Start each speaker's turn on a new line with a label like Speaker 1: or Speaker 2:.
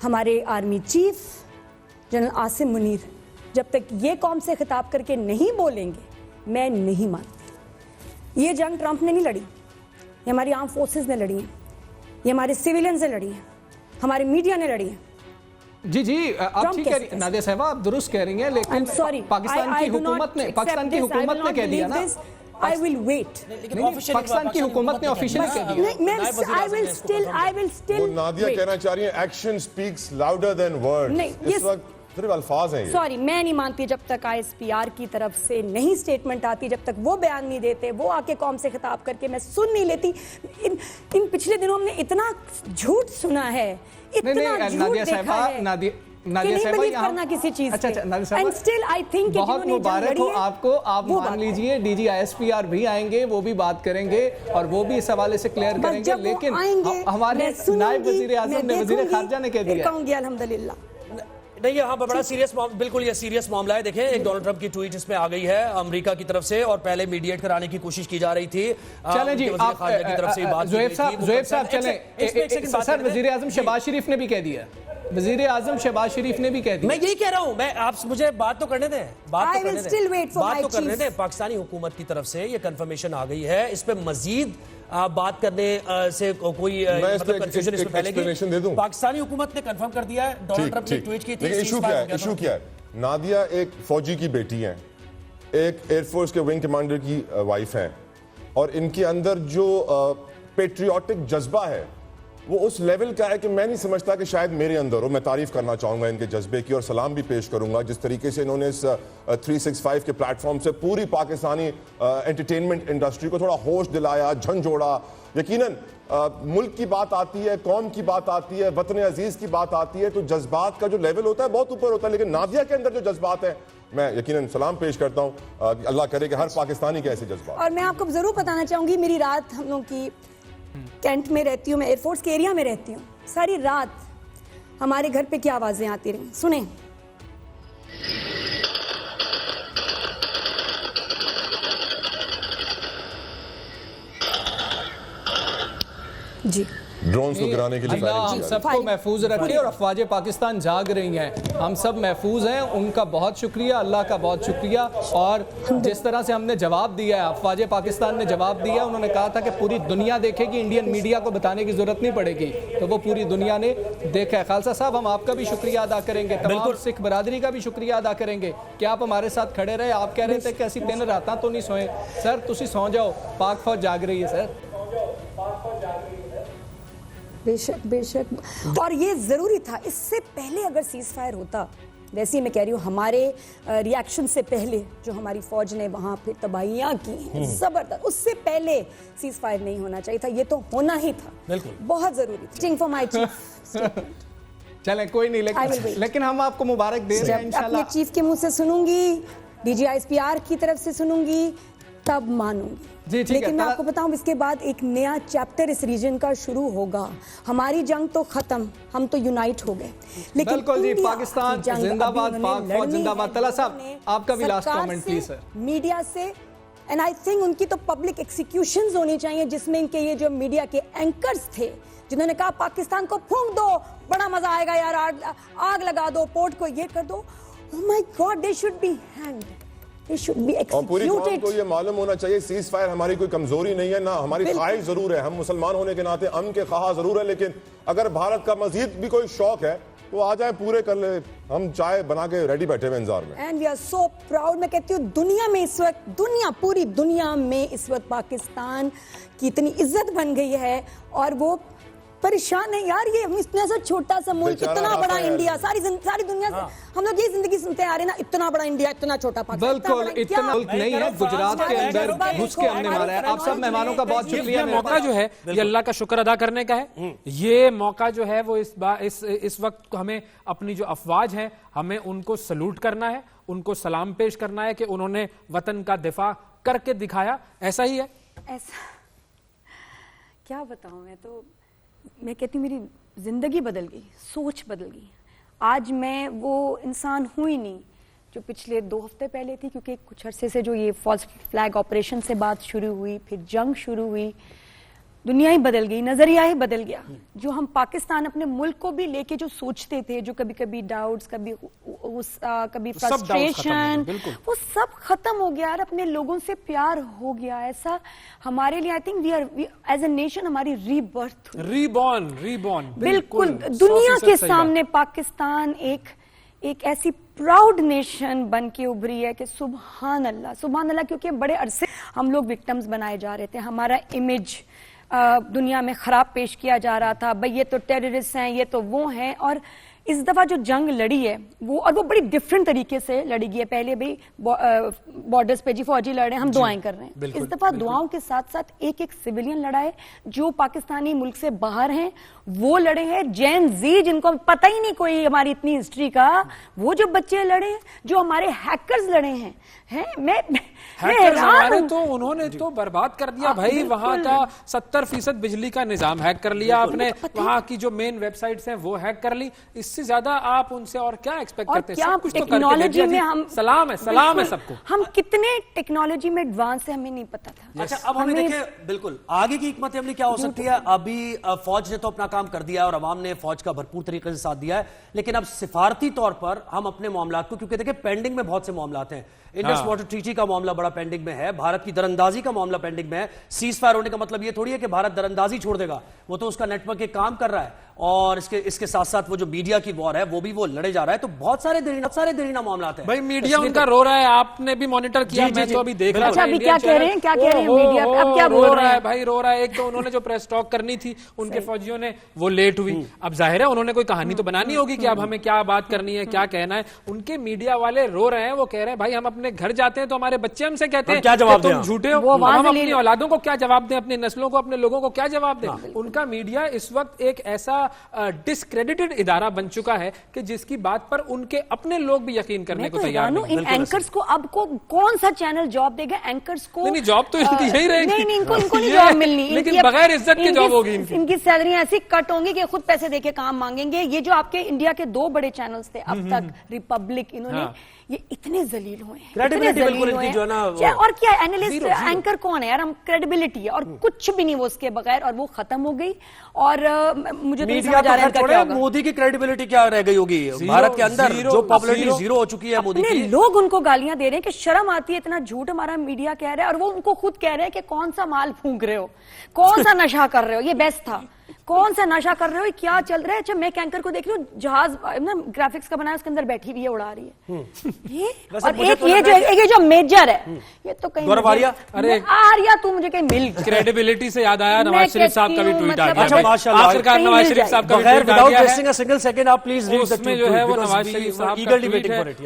Speaker 1: हमारे army chief general Asim Munir जब तक ये कौम से खिताब करके नहीं बोलेंगे, मैं नहीं मानती। ये जंग ट्रंप ने नहीं लड़ी, ये हमारी आर्म फोर्सेस ने लड़ी है, ये हमारे सिविलियंस ने लड़ी है, हमारे मीडिया ने लड़ी है।
Speaker 2: जी जी, आप ठीक कह रही हैं नादिया साहिबा, आप दुरुस्त कह रही हैं, लेकिन पाकिस्तान की हुकूमत ने कह दिया ना।
Speaker 1: I will wait.
Speaker 2: पाकिस्तान की हुकूमत ने ऑफिशियली कह दिया।
Speaker 1: I will still
Speaker 3: वो नादिया कहना चाह रही है action speaks louder than words. इस वक्त सिर्फ अल्फाज हैं ये।
Speaker 1: सॉरी, मैं नहीं मानती जब तक ISPR की तरफ से नहीं स्टेटमेंट आती, जब तक वो बयान नहीं देते, वो आके कौम से खिताब करके मैं सुन नहीं लेती। इन पिछले दिनों हमने इतना झूठ सुना है, इतना झूठ देखा है। नादिया साहिबा करना किसी चीज
Speaker 2: अच्छा,
Speaker 1: एंड स्टिल आई थिंक
Speaker 2: बहुत मुबारक हो आपको। आप मान लीजिए DG ISPR भी आएंगे, वो भी बात करेंगे और वो भी इस हवाले से क्लियर करेंगे, लेकिन हमारे नायब वजीर आजम ने, वजीर खारजा ने कह दिया
Speaker 1: अल्हम्दुलिल्लाह।
Speaker 4: नहीं, यहाँ पर बड़ा सीरियस, बिल्कुल ये सीरियस मामला है। देखें, एक डोनाल्ड ट्रंप की ट्वीट इसमें आ गई है अमेरिका की तरफ से, और पहले मीडिएट कराने की कोशिश की जा रही थी।
Speaker 2: चलें जी, आप ज़ुहैब साहब चलें। सर, वजीर आजम शहबाज शरीफ ने भी कह दिया, वजीर आजम शहबाज शरीफ ने भी कह दिया।
Speaker 4: मैं यही कह रहा हूं, मैं आप मुझे बात तो करने दें, बात तो करने दें। पाकिस्तानी हुकूमत की तरफ से ये कंफर्मेशन आ गई है, इस पे मजीद बात करने से कोई मतलब कंफ्यूजन इसमें फैलेगी। पाकिस्तानी हुकूमत ने कंफर्म कर दिया है, डोनाल्ड ट्रंप ने ट्वीट की थी।
Speaker 3: इशू क्या है? नादिया एक फौजी की बेटी है, एक एयरफोर्स के विंग कमांडर की वाइफ है, और इनके अंदर जो पेट्रियाटिक जज्बा है वो उस लेवल का है कि मैं नहीं समझता कि शायद मेरे अंदर हो। मैं तारीफ करना चाहूँगा इनके जज्बे की और सलाम भी पेश करूँगा जिस तरीके से इन्होंने इस 365 के प्लेटफॉर्म से पूरी पाकिस्तानी एंटरटेनमेंट इंडस्ट्री को थोड़ा होश दिलाया, झंझोड़ा। यकीनन मुल्क की बात आती है, कौम की बात आती है, वतन अजीज की बात आती है, तो जज्बात का जो लेवल होता है बहुत ऊपर होता है, लेकिन नादिया के अंदर जो जज्बात है, मैं यकीनन सलाम पेश करता हूँ। अल्लाह करे कि हर पाकिस्तानी के ऐसे जज्बात।
Speaker 1: और मैं आपको जरूर बताना चाहूँगी, मेरी रात हम लोग की कैंट में रहती हूँ, मैं एयरफोर्स के एरिया में रहती हूँ, सारी रात हमारे घर पे क्या आवाजें आती रही, सुने जी।
Speaker 3: ड्रोन्स को गिराने के लिए
Speaker 2: हम सबको महफूज रखिए, और अफवाज पाकिस्तान जाग रही हैं, हम सब महफूज हैं, उनका बहुत शुक्रिया, अल्लाह का बहुत शुक्रिया। और जिस तरह से हमने जवाब दिया है, अफवाज पाकिस्तान ने जवाब दिया, उन्होंने कहा था कि पूरी दुनिया देखेगी, इंडियन मीडिया को बताने की जरूरत नहीं पड़ेगी, तो वो पूरी दुनिया ने देखा है। खालसा साहब, हम आपका भी शुक्रिया अदा करेंगे, तमाम सिख बरादरी का भी शुक्रिया अदा करेंगे कि आप हमारे साथ खड़े रहे। आप कह रहे थे कि ऐसी 3 रातां तो नहीं सोए, सर तुसी सौ जाओ, पाक फौज जाग रही है सर।
Speaker 1: बेशक बेशक, और ये जरूरी था। इससे पहले अगर सीज फायर होता, वैसे ही मैं कह रही हूँ, हमारे रिएक्शन से पहले जो हमारी फौज ने वहां पे तबाहियां की हैं जबरदस्त, उससे पहले सीज फायर नहीं होना चाहिए था, ये तो होना ही था, बिल्कुल बहुत जरूरी था। Thing for my chief.
Speaker 2: चलें कोई नहीं, लेकिन हम आपको मुबारक दे रहे हैं इंशाल्लाह।
Speaker 1: अपने चीफ के मुंह से सुनूंगी, DG ISPR की तरफ से सुनूंगी, तब मानूंगी। लेकिन मैं आपको बताऊं, इसके बाद एक नया चैप्टर इस रीजन का शुरू होगा। हमारी जंग तो खत्म, हम तो यूनाइट हो गए, लेकिन
Speaker 2: बिल्कुल जी, पाकिस्तान जिंदाबाद, पाक फौज जिंदाबाद। तला साहब, आपका भी last comment please sir.
Speaker 1: Media से, एंड आई थिंक उनकी तो पब्लिक एक्सिक्यूशंस होनी चाहिए, जिसमें इनके ये जो मीडिया के एंकर्स थे जिन्होंने कहा पाकिस्तान को फूंक दो, बड़ा मजा आएगा यार, आग लगा दो, पोर्ट को ये कर दो। Oh my God, they should be hanged,
Speaker 3: और पूरी कौम को ये मालूम होना चाहिए सीज फायर हमारी कोई कमजोरी नहीं है, ना हमारी ख्वाहिश जरूर है, हम मुसलमान होने के नाते अमन के ख्वाह जरूर है, लेकिन अगर भारत का मजीद भी कोई शौक है तो आ जाए, पूरे कर ले, हम चाय बना के रेडी बैठे हुए इंतजार में।
Speaker 1: And we are so proud. मैं कहती हूँ दुनिया में इस वक्त, पूरी दुनिया में इस वक्त पाकिस्तान की इतनी इज्जत बन गई है, और वो परेशान है यार, ये इतना सा छोटा सा मुल्क, इतना बड़ा इंडिया, सारी दुनिया से हम लोग ये जिंदगी सुनते आ रहे हैं ना, इतना बड़ा इंडिया, इतना छोटा पाकिस्तान।
Speaker 2: बिल्कुल, इतना मुल्क नहीं है, गुजरात के अंदर घुस के हमने मारा है। आप सब मेहमानों का बहुत शुक्रिया।
Speaker 5: मौका जो है ये अल्लाह का शुक्र अदा करने का है। ये मौका जो है वो इस वक्त हमें अपनी जो अफवाज है, हमें उनको सलूट करना है, उनको सलाम पेश करना है कि उन्होंने वतन का दिफा करके दिखाया। ऐसा ही है,
Speaker 1: ऐसा क्या बताऊं, मैं कहती हूँ मेरी जिंदगी बदल गई, सोच बदल गई। आज मैं वो इंसान हुई नहीं जो पिछले 2 हफ्ते पहले थी, क्योंकि कुछ अरसे से जो ये फॉल्स फ्लैग ऑपरेशन से बात शुरू हुई, फिर जंग शुरू हुई, दुनिया ही बदल गई, नजरिया ही बदल गया। जो हम पाकिस्तान अपने मुल्क को भी लेके जो सोचते थे, जो कभी कभी डाउट्स, कभी फ्रस्ट्रेशन, वो सब खत्म हो गया यार। अपने लोगों से प्यार हो गया। ऐसा हमारे लिए I think we are as a nation हमारी रीबर्थ,
Speaker 5: रीबॉर्न
Speaker 1: बिल्कुल दुनिया के सामने पाकिस्तान एक ऐसी प्राउड नेशन बन के उभरी है कि सुभान अल्लाह, क्योंकि बड़े अरसे हम लोग विक्टिम्स बनाए जा रहे थे। हमारा इमेज दुनिया में खराब पेश किया जा रहा था, भाई ये तो टेररिस्ट हैं, ये तो वो हैं। और इस दफा जो जंग लड़ी है वो बड़ी डिफरेंट तरीके से लड़ी गई है। पहले भी बॉर्डर्स पे जी फौजी लड़े, हम दुआएं कर रहे हैं। इस दफा दुआओं के साथ साथ एक सिविलियन लड़ा है, जो पाकिस्तानी मुल्क से बाहर हैं वो लड़े हैं। जैन जी जिनको पता ही नहीं कोई हमारी इतनी हिस्ट्री का, वो जो बच्चे लड़े हैं, जो हमारे हैकर्स लड़े हैं।
Speaker 5: हैकर्स हमारे तो उन्होंने तो बर्बाद कर दिया भाई। वहां का 70% बिजली का निजाम हैक कर लिया आपने, वहां की जो मेन वेबसाइट्स हैं वो हैक कर ली। इससे ज्यादा आप उनसे और क्या एक्सपेक्ट करते हैं? सब कुछ तो
Speaker 1: टेक्नोलॉजी में हम
Speaker 5: सलाम है सबको।
Speaker 1: हम कितने टेक्नोलॉजी में एडवांस है हमें नहीं पता था।
Speaker 4: अच्छा, अब हमें देखिए बिल्कुल आगे की हिकमत अमली क्या हो सकती है। अभी फौज ने तो अपना काम कर दिया और अवाम ने फौज का भरपूर तरीके से साथ दिया है, लेकिन अब सिफारती तौर पर हम अपने मामला को, क्योंकि देखिए पेंडिंग में बहुत से मामला हैं। इंडस वाटर ट्रीटी का मामला बड़ा पेंडिंग में है, भारत की दरअंदाजी का मामला पेंडिंग में है। सीज फायर होने का मतलब ये थोड़ी है कि भारत दरअंदाजी छोड़ देगा, वो तो उसका नेटवर्क एक काम कर रहा है। और इसके साथ साथ वो जो मीडिया की वॉर है वो भी वो लड़े जा रहा है। तो बहुत सारे देरीना मामला है
Speaker 5: भाई। मीडिया उनका रो रहा है, आपने भी मॉनिटर किया, मैं तो अभी देख रहा हूं।
Speaker 1: अच्छा, अभी क्या कह रहे हैं मीडिया, अब क्या बोल रहा है
Speaker 5: भाई? रो रहा है। एक तो उन्होंने जो प्रेस टॉक करनी थी उनके फौजियों ने, वो लेट हुई। अब जाहिर है उन्होंने कोई कहानी तो बनानी होगी कि अब हमें क्या बात करनी है, क्या कहना है। उनके मीडिया वाले रो रहे हैं, वो कह रहे हैं भाई हम अपने घर जाते हैं तो हमारे बच्चे हमसे कहते हैं
Speaker 4: क्या जवाब
Speaker 5: तुम झूठे हो। हम अपनी औलादों को क्या जवाब दें, अपनी नस्लों को, अपने लोगों को क्या जवाब दें? उनका मीडिया इस वक्त एक ऐसा डिस्क्रेडिटेड इदारा बन चुका है कि जिसकी बात पर उनके अपने लोग भी यकीन करने को तैयार नहीं।
Speaker 1: इन एंकर्स को अब कौन सा चैनल जॉब देगा? एंकर्स को
Speaker 5: नहीं, जॉब तो इनकी यही रहेगी।
Speaker 1: नहीं, इनको नहीं जॉब मिलनी,
Speaker 5: लेकिन बगैर इज्जत की जॉब होगी
Speaker 1: इनकी सैलरियां ऐसी कट होंगी कि खुद पैसे देके काम मांगेंगे। ये जो आपके इंडिया के 2 बड़े चैनल्स थे अब तक, रिपब्लिक, इन्होंने ये इतने जलील हुए हैं, और क्या एनालिस्ट एंकर कौन है यार? हम क्रेडिबिलिटी है और कुछ भी नहीं वो उसके बगैर, और वो खत्म हो गई। और मुझे तो समझ आ रहा है क्या होगा।
Speaker 4: मोदी की क्रेडिबिलिटी क्या रह गई होगी भारत के अंदर, जो पॉपुलैरिटी जीरो हो चुकी है मोदी की।
Speaker 1: लोग उनको गालियां दे रहे हैं कि शर्म आती है, इतना झूठ हमारा मीडिया कह रहा है। और वो उनको खुद कह रहे हैं कि कौन सा माल फूंक रहे हो, कौन सा नशा कर रहे हो, ये बेस्ट था, कौन सा नशा कर रहे हो, क्या चल रहा है। अच्छा, मैं एंकर को देख रही हूँ, जहाज ना ग्राफिक्स का बनाया, उसके अंदर बैठी हुई है, उड़ा रही है ये। और एक ये जो मेजर है, ये तो कहीं आर्या, तू मुझे कहीं मिल।
Speaker 5: क्रेडिबिलिटी से याद आया, नवाज शरीफ साहब का भी ट्वीट आ गया।
Speaker 4: आखिरकार
Speaker 5: नवाज शरीफ साहब का
Speaker 4: सिंगल सेकंड आप प्लीज,
Speaker 5: उसमें जो है वो नवाज शरीफ साहब का ट्वीट है।